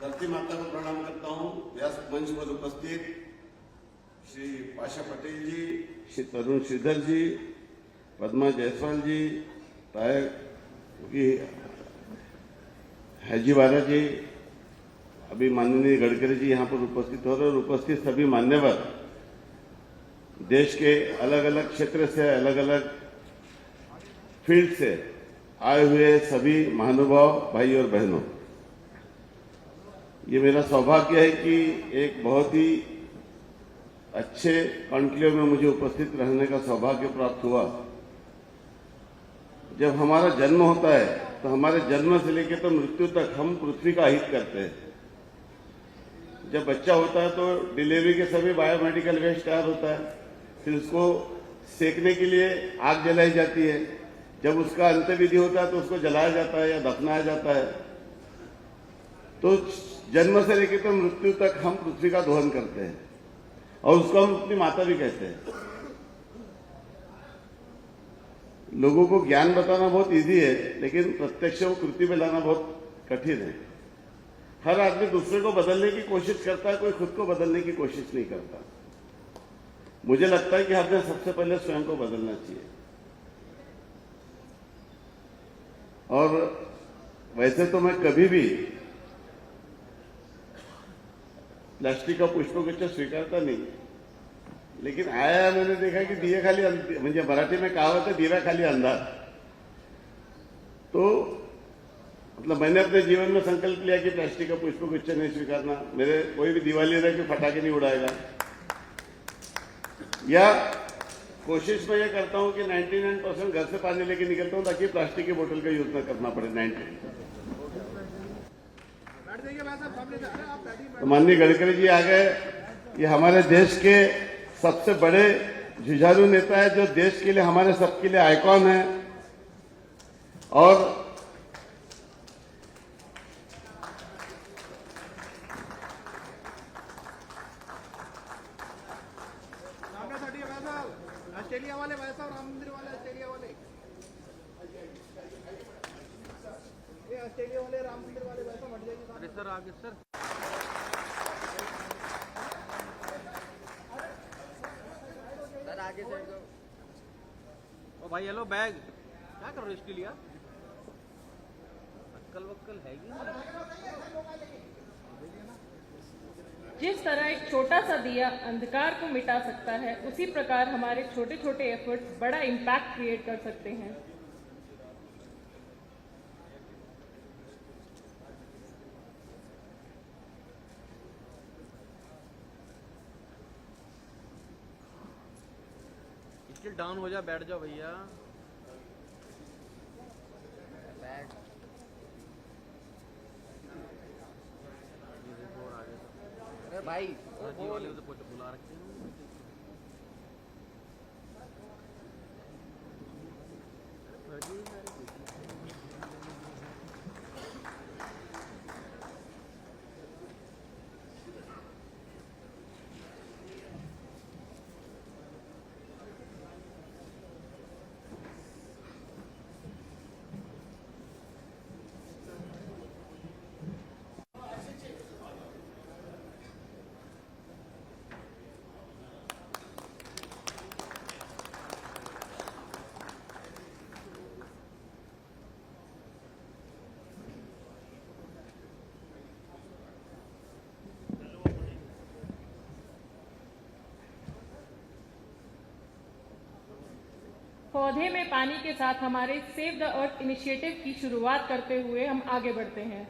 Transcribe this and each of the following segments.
धरती माता को प्रणाम करता हूं। व्यास मंच पर उपस्थित श्री पाशा पटेल जी, श्री तरुण श्रीधर जी, पद्मा जायसवाल जी, हैजीवाला जी, अभी माननीय गडकरी जी यहाँ पर उपस्थित हो रहे और उपस्थित सभी मान्यवर देश के अलग अलग क्षेत्र से, अलग अलग फील्ड से आए हुए सभी महानुभाव भाई और बहनों, ये मेरा सौभाग्य है कि एक बहुत ही अच्छे कॉन्क्लेव में मुझे उपस्थित रहने का सौभाग्य प्राप्त हुआ। जब हमारा जन्म होता है तो हमारे जन्म से लेकर तो मृत्यु तक हम पृथ्वी का हित करते हैं। जब बच्चा होता है तो डिलीवरी के सभी बायोमेडिकल वेस्ट तैयार होता है, फिर उसको सेकने के लिए आग जलाई जाती है। जब उसका अंत्यविधि होता है तो उसको जलाया जाता है या दफनाया जाता है। तो जन्म से लेकर तो मृत्यु तक हम पृथ्वी का दोहन करते हैं और उसको हम अपनी माता भी कहते हैं। लोगों को ज्ञान बताना बहुत इजी है, लेकिन प्रत्यक्ष वो कृति में लाना बहुत कठिन है। हर आदमी दूसरे को बदलने की कोशिश करता है, कोई खुद को बदलने की कोशिश नहीं करता। मुझे लगता है कि हमें सबसे पहले स्वयं को बदलना चाहिए। और वैसे तो मैं कभी भी प्लास्टिक का पुष्पगुच्छ स्वीकारता नहीं, लेकिन आया मैंने देखा कि दिए खाली, म्हणजे मराठी में कहावत है दिया खाली अंधार। तो मतलब मैंने अपने जीवन में संकल्प लिया कि प्लास्टिक का पुष्पगुच्छ नहीं स्वीकारना। मेरे कोई भी दिवाली रहे कि पटाखे नहीं उड़ाएगा, या कोशिश मैं ये करता हूं कि 99% घर से पानी लेके निकलता हूं ताकि प्लास्टिक की बोतल का यूज न करना पड़े। 90 तो माननीय गडकरी जी आ गए। ये हमारे देश के सबसे बड़े जुझारू नेता है, जो देश के लिए, हमारे सबके लिए आइकॉन है। और ऑस्ट्रेलिया वाले वैसा और राम मंदिर वाले ऑस्ट्रेलिया वाले, ये ऑस्ट्रेलिया वाले राम मंदिर वाले वैसा हट जाएंगे। अरे सर आगे सर, सर आगे साइड को। ओ भाई हेलो, बैग क्या कर रहे हो ऑस्ट्रेलिया? अक्कल वक्कल है ही नहीं। जिस तरह एक छोटा सा दिया अंधकार को मिटा सकता है, उसी प्रकार हमारे छोटे छोटे एफर्ट्स बड़ा इम्पैक्ट क्रिएट कर सकते हैं। स्किल डाउन हो जा, बैठ जाओ भैया। अरे भाई जी वाले उसे बुला रखे हैं। पौधे में पानी के साथ हमारे सेव द अर्थ इनिशिएटिव की शुरुआत करते हुए हम आगे बढ़ते हैं।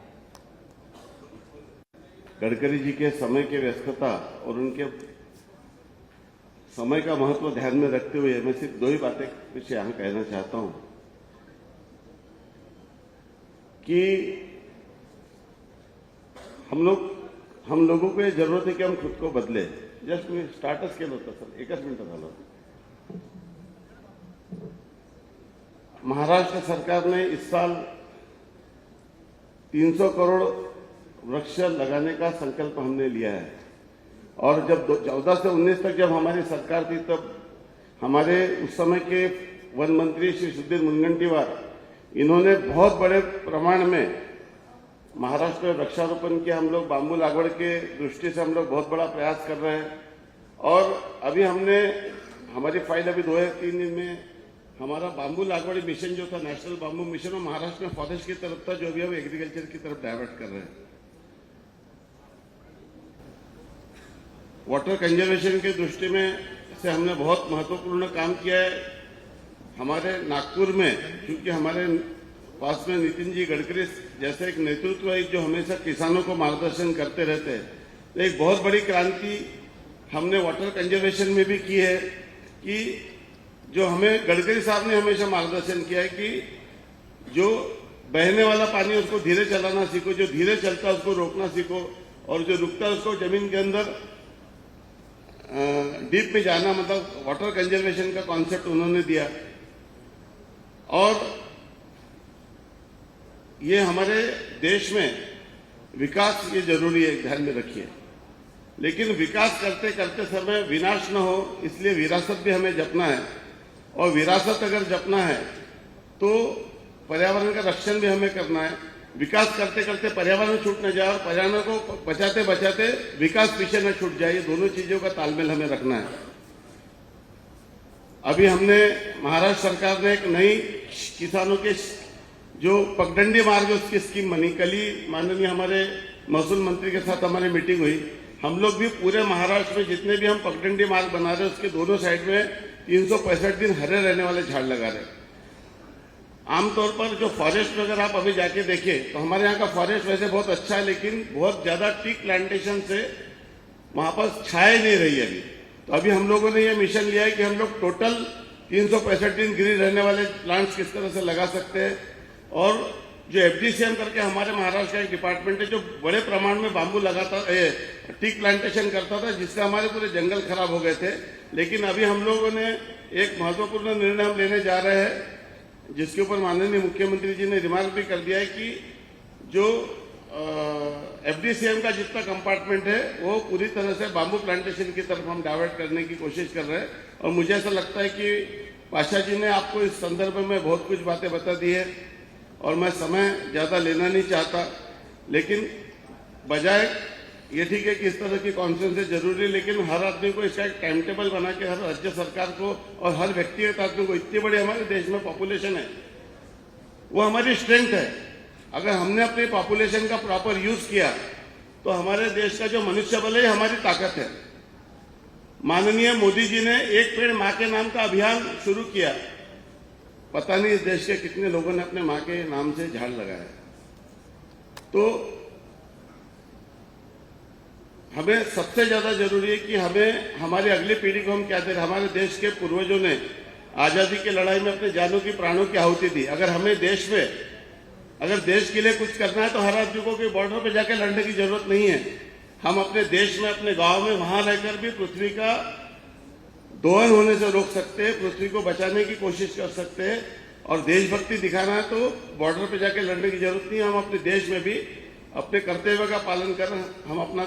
गडकरी जी के समय की व्यस्तता और उनके समय का महत्व ध्यान में रखते हुए मैं सिर्फ दो ही बातें कुछ यहां कहना चाहता हूं कि हम लोगों को ये जरूरत है कि हम खुद को बदले। जस्ट मी स्टार्टच केलं होतं सर, एकच मिनिट झालं। महाराष्ट्र सरकार ने इस साल 300 करोड़ वृक्ष लगाने का संकल्प हमने लिया है। और जब 14 से 19 तक जब हमारी सरकार थी, तब हमारे उस समय के वन मंत्री श्री सुधीर मुनगंटीवार, इन्होंने बहुत बड़े प्रमाण में महाराष्ट्र में वृक्षारोपण के हम लोग बाम्बू लागवड़ के दृष्टि से हम लोग बहुत बड़ा प्रयास कर रहे हैं। और अभी हमने हमारी फाइल अभी 2 या 3 दिन में हमारा बाम्बू लागवड़ी मिशन जो था, नेशनल बाम्बू मिशन, वो महाराष्ट्र में फॉरेस्ट की तरफ था, जो अभी हम एग्रीकल्चर की तरफ डाइवर्ट कर रहे हैं। वाटर कंजर्वेशन की दृष्टि में से हमने बहुत महत्वपूर्ण काम किया है। हमारे नागपुर में, क्योंकि हमारे पास में नितिन जी गडकरी जैसे एक नेतृत्व है जो हमेशा किसानों को मार्गदर्शन करते रहते हैं, तो एक बहुत बड़ी क्रांति हमने वाटर कंजर्वेशन में भी की है कि जो हमें गडकरी साहब ने हमेशा मार्गदर्शन किया है कि जो बहने वाला पानी उसको धीरे चलाना सीखो, जो धीरे चलता है उसको रोकना सीखो, और जो रुकता है उसको जमीन के अंदर डीप में जाना, मतलब वाटर कंजर्वेशन का कॉन्सेप्ट उन्होंने दिया। और ये हमारे देश में विकास ये जरूरी है, ध्यान में रखिए, लेकिन विकास करते करते समय विनाश न हो, इसलिए विरासत भी हमें जपना है। और विरासत अगर जपना है तो पर्यावरण का रक्षण भी हमें करना है। विकास करते करते पर्यावरण छूट न जाए और पर्यावरण को बचाते बचाते विकास पीछे न छूट जाए, ये दोनों चीजों का तालमेल हमें रखना है। अभी हमने महाराष्ट्र सरकार ने एक नई किसानों के जो पगडंडी मार्ग उसकी स्कीम बनी। कल ही माननीय हमारे महसूल मंत्री के साथ हमारी मीटिंग हुई। हम लोग भी पूरे महाराष्ट्र में जितने भी हम पगडंडी मार्ग बना रहे हैं उसके दोनों साइड में 365 दिन हरे रहने वाले झाड़ लगा रहे हैं। आमतौर पर जो फॉरेस्ट में अगर आप अभी जाके देखें तो हमारे यहाँ का फॉरेस्ट वैसे बहुत अच्छा है, लेकिन बहुत ज्यादा टी प्लांटेशन से वहां पर छाए नहीं रही है अभी। तो अभी हम लोगों ने ये मिशन लिया है कि हम लोग टोटल 365 दिन ग्रीन रहने वाले प्लांट्स किस तरह से लगा सकते हैं। और जो FDCM करके हमारे महाराष्ट्र का एक डिपार्टमेंट है जो बड़े प्रमाण में बांबू लगाता, टी प्लांटेशन करता था, जिससे हमारे पूरे जंगल खराब हो गए थे। लेकिन अभी हम लोगों ने एक महत्वपूर्ण निर्णय हम लेने जा रहे हैं, जिसके ऊपर माननीय मुख्यमंत्री जी ने रिमार्क भी कर दिया है कि जो FDCM का जितना कंपार्टमेंट है वो पूरी तरह से बांबू प्लांटेशन की तरफ हम डाइवर्ट करने की कोशिश कर रहे हैं। और मुझे ऐसा लगता है कि पाशा जी ने आपको इस संदर्भ में बहुत कुछ बातें बता दी है और मैं समय ज्यादा लेना नहीं चाहता, लेकिन बजाय ये ठीक है कि इस तरह की कॉन्फ्रेंस जरूरी है, लेकिन हर आदमी को इसका एक टाइम टेबल बना के हर राज्य सरकार को और हर व्यक्तिगत आदमी को, इतनी बड़ी हमारे देश में पॉपुलेशन है, वो हमारी स्ट्रेंथ है। अगर हमने अपनी पॉपुलेशन का प्रॉपर यूज किया तो हमारे देश का जो मनुष्य बल है हमारी ताकत है। माननीय मोदी जी ने एक पेड़ मां के नाम का अभियान शुरू किया। पता नहीं इस देश के कितने लोगों ने अपने मां के नाम से झाड़ लगाया। तो हमें सबसे ज्यादा जरूरी है कि हमें हमारी अगली पीढ़ी को हम क्या दे रहे। हमारे देश के पूर्वजों ने आजादी की लड़ाई में अपने जानों की प्राणों की आहुति दी। अगर हमें देश में अगर देश के लिए कुछ करना है तो हर आदमी को कोई बॉर्डर पे जाकर लड़ने की जरूरत नहीं है। हम अपने देश में अपने गांव में वहां रहकर भी पृथ्वी का दोहन होने से रोक सकते हैं, पृथ्वी को बचाने की कोशिश कर सकते हैं। और देशभक्ति दिखाना है तो बॉर्डर पे जाकर लड़ने की जरूरत नहीं है। हम अपने देश में भी अपने कर्तव्य का पालन कर हम अपना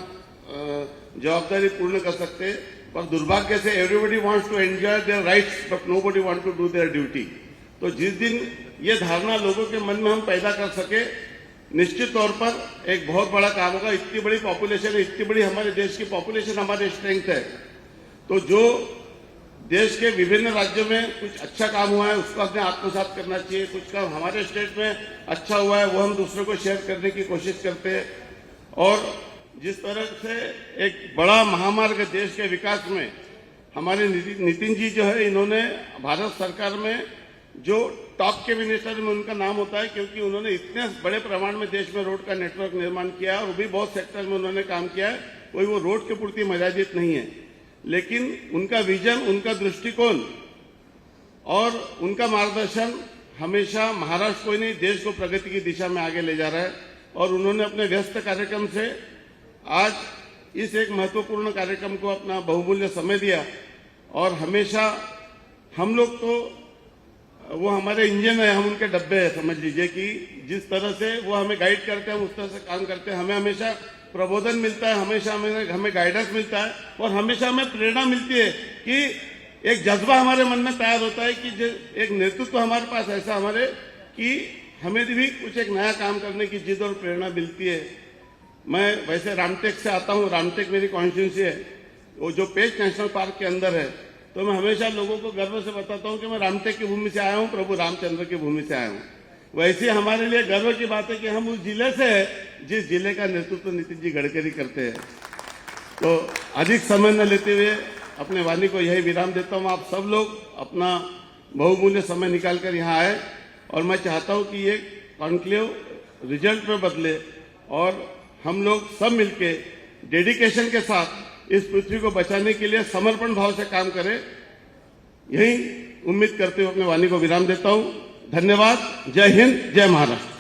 जवाबदारी पूर्ण कर सकते हैं। पर दुर्भाग्य से everybody wants to enjoy their rights but nobody want to do their duty. तो जिस दिन ये धारणा लोगों के मन में हम पैदा कर सके, निश्चित तौर पर एक बहुत बड़ा काम होगा। इतनी बड़ी पॉपुलेशन है, इतनी बड़ी हमारे देश की पॉपुलेशन हमारी स्ट्रेंथ है। तो जो देश के विभिन्न राज्यों में कुछ अच्छा काम हुआ है उसको अपने आत्मसात करना चाहिए। कुछ काम हमारे स्टेट में अच्छा हुआ है वो हम दूसरों को शेयर करने की कोशिश करते हैं। और जिस तरह से एक बड़ा महामार्ग देश के विकास में हमारे नितिन जी जो है, इन्होंने भारत सरकार में जो टॉप के मिनिस्टर में उनका नाम होता है, क्योंकि उन्होंने इतने बड़े प्रमाण में देश में रोड का नेटवर्क निर्माण किया है और भी बहुत सेक्टर में उन्होंने काम किया है। कोई वो रोड के पूर्ति मर्यादित नहीं है, लेकिन उनका विजन, उनका दृष्टिकोण और उनका मार्गदर्शन हमेशा महाराष्ट्र को ही नहीं देश को प्रगति की दिशा में आगे ले जा रहा है। और उन्होंने अपने व्यस्त कार्यक्रम से आज इस एक महत्वपूर्ण कार्यक्रम को अपना बहुमूल्य समय दिया। और हमेशा हम लोग तो वो हमारे इंजन है, हम उनके डब्बे हैं, समझ लीजिए कि जिस तरह से वो हमें गाइड करते हैं हम उस तरह से काम करते हैं। हमें हमेशा प्रबोधन मिलता है, हमेशा हमें गाइडेंस मिलता है और हमेशा हमें प्रेरणा मिलती है कि एक जज्बा हमारे मन में तैयार होता है कि एक नेतृत्व हमारे पास ऐसा हमारे कि हमें भी कुछ एक नया काम करने की जिद और प्रेरणा मिलती है। मैं वैसे रामटेक से आता हूँ, रामटेक मेरी कॉन्स्टिट्यूंसी है, वो जो पेंच नेशनल पार्क के अंदर है। तो मैं हमेशा लोगों को गर्व से बताता हूँ कि मैं रामटेक की भूमि से आया हूँ, प्रभु रामचंद्र की भूमि से आया हूँ। वैसे हमारे लिए गर्व की बात है कि हम उस जिले से है जिस जिले का नेतृत्व नितिन जी गडकरी करते हैं। तो अधिक समय न लेते हुए अपने वाणी को यही विराम देता हूँ। आप सब लोग अपना बहुमूल्य समय निकाल कर यहाँ आए और मैं चाहता हूँ कि ये कॉन्क्लेव रिजल्ट में बदले और हम लोग सब मिलके डेडिकेशन के साथ इस पृथ्वी को बचाने के लिए समर्पण भाव से काम करें। यही उम्मीद करते हुए अपने वाणी को विराम देता हूँ। धन्यवाद। जय हिंद, जय महाराष्ट्र।